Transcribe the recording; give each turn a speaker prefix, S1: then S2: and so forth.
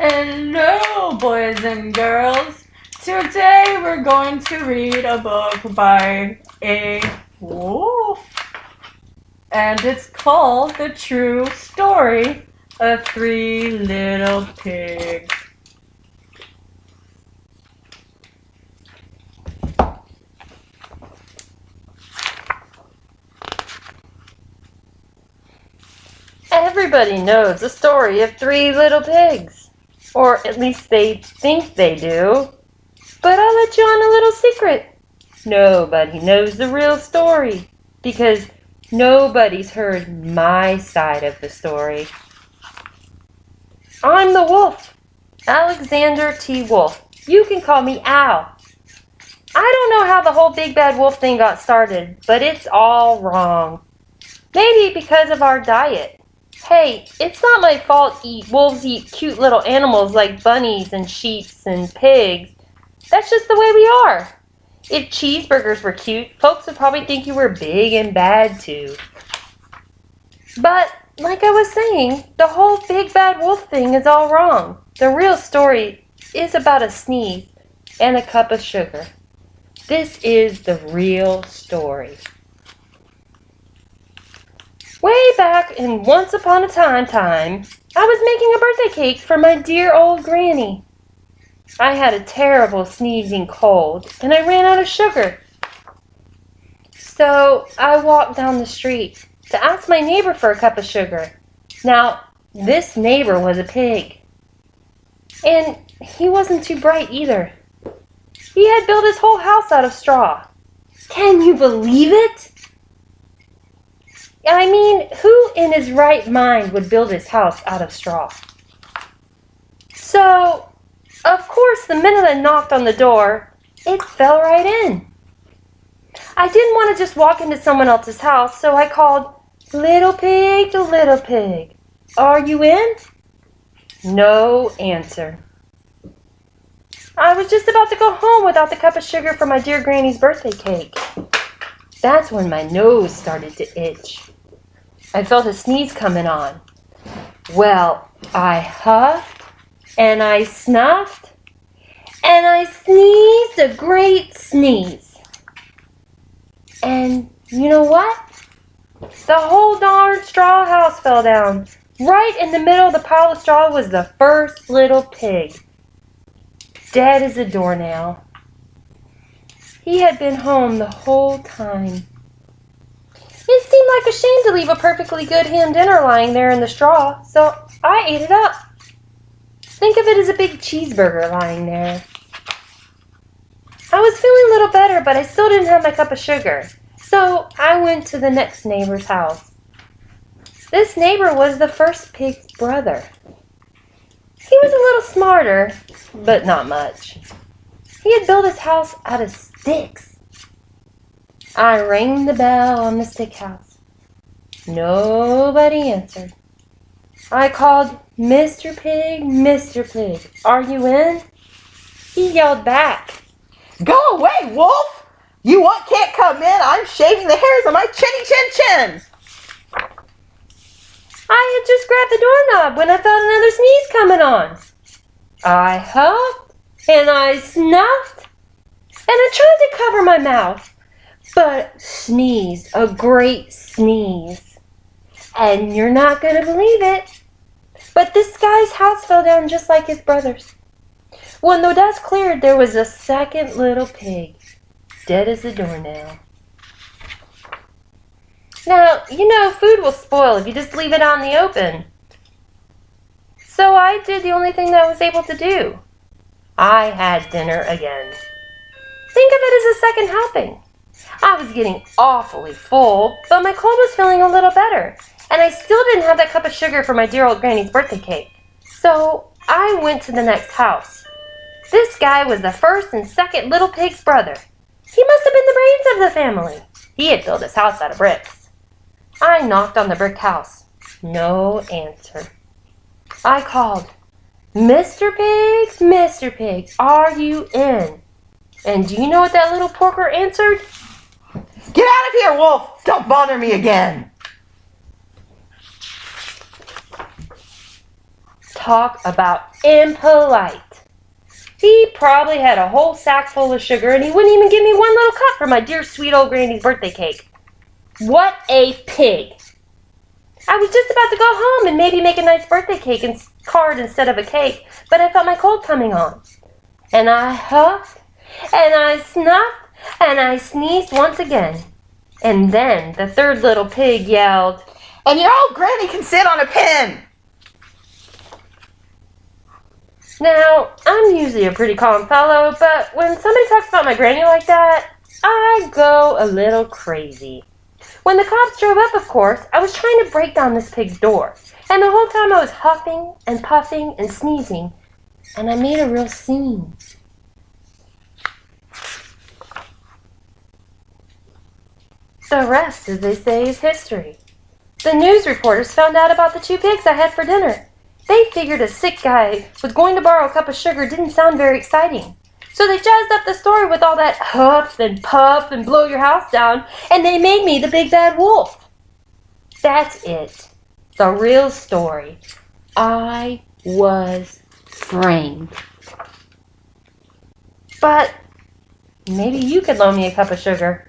S1: Hello, boys and girls. Today we're going to read a book by a wolf. And it's called The True Story of Three Little Pigs.
S2: Everybody knows the story of Three Little Pigs. Or at least they think they do. But I'll let you on a little secret. Nobody knows the real story because nobody's heard my side of the story. I'm the wolf, Alexander T. Wolf. You can call me Al. I don't know how the whole big bad wolf thing got started, but it's all wrong. Maybe because of our diet. Hey, it's not my fault wolves eat cute little animals like bunnies and sheep and pigs. That's just the way we are. If cheeseburgers were cute, folks would probably think you were big and bad too. But, like I was saying, the whole big bad wolf thing is all wrong. The real story is about a sneeze and a cup of sugar. This is the real story. Way back in once upon a time, I was making a birthday cake for my dear old granny. I had a terrible sneezing cold, and I ran out of sugar. So I walked down the street to ask my neighbor for a cup of sugar. Now, this neighbor was a pig. And he wasn't too bright either. He had built his whole house out of straw. Can you believe it? I mean, who in his right mind would build his house out of straw? So, of course, the minute I knocked on the door, it fell right in. I didn't want to just walk into someone else's house, so I called, "Little pig to little pig, are you in?" No answer. I was just about to go home without the cup of sugar for my dear granny's birthday cake. That's when my nose started to itch. I felt a sneeze coming on. Well, I huffed, and I snuffed, and I sneezed a great sneeze. And you know what? The whole darn straw house fell down. Right in the middle of the pile of straw was the first little pig. Dead as a doornail. He had been home the whole time. It seemed like a shame to leave a perfectly good ham dinner lying there in the straw, so I ate it up. Think of it as a big cheeseburger lying there. I was feeling a little better, but I still didn't have my cup of sugar, so I went to the next neighbor's house. This neighbor was the first pig's brother. He was a little smarter, but not much. He had built his house out of sticks. I rang the bell on the stick house. Nobody answered. I called, "Mr. Pig, Mr. Pig, are you in?" He yelled back,
S3: "Go away, wolf! You can't come in. I'm shaving the hairs on my chinny chin chin."
S2: I had just grabbed the doorknob when I felt another sneeze coming on. I huffed and I snuffed and I tried to cover my mouth, but sneezed a great sneeze. And you're not going to believe it, but this guy's house fell down just like his brother's. When the dust cleared, there was a second little pig, dead as a doornail. Now, you know, food will spoil if you just leave it out in the open. So I did the only thing that I was able to do. I had dinner again. Think of it as a second helping. I was getting awfully full, but my cold was feeling a little better, and I still didn't have that cup of sugar for my dear old granny's birthday cake. So I went to the next house. This guy was the first and second little pig's brother. He must have been the brains of the family. He had built his house out of bricks. I knocked on the brick house. No answer. I called, "Mr. Pig, are you in?" And do you know what that little porker answered?
S3: "Get out of here, wolf! Don't bother me again."
S2: Talk about impolite. He probably had a whole sack full of sugar and he wouldn't even give me one little cup for my dear sweet old Granny's birthday cake. What a pig. I was just about to go home and maybe make a nice birthday cake and card instead of a cake, but I felt my cold coming on. And I huffed, and I snuffed, and I sneezed once again. And then the third little pig yelled,
S3: "And your old granny can sit on a pin!"
S2: Now, I'm usually a pretty calm fellow, but when somebody talks about my granny like that, I go a little crazy. When the cops drove up, of course, I was trying to break down this pig's door, and the whole time I was huffing and puffing and sneezing, and I made a real scene. The rest, as they say, is history. The news reporters found out about the 2 pigs I had for dinner. They figured a sick guy was going to borrow a cup of sugar didn't sound very exciting. So they jazzed up the story with all that huff and puff and blow your house down, and they made me the big bad wolf. That's it. The real story. I was framed. But maybe you could loan me a cup of sugar.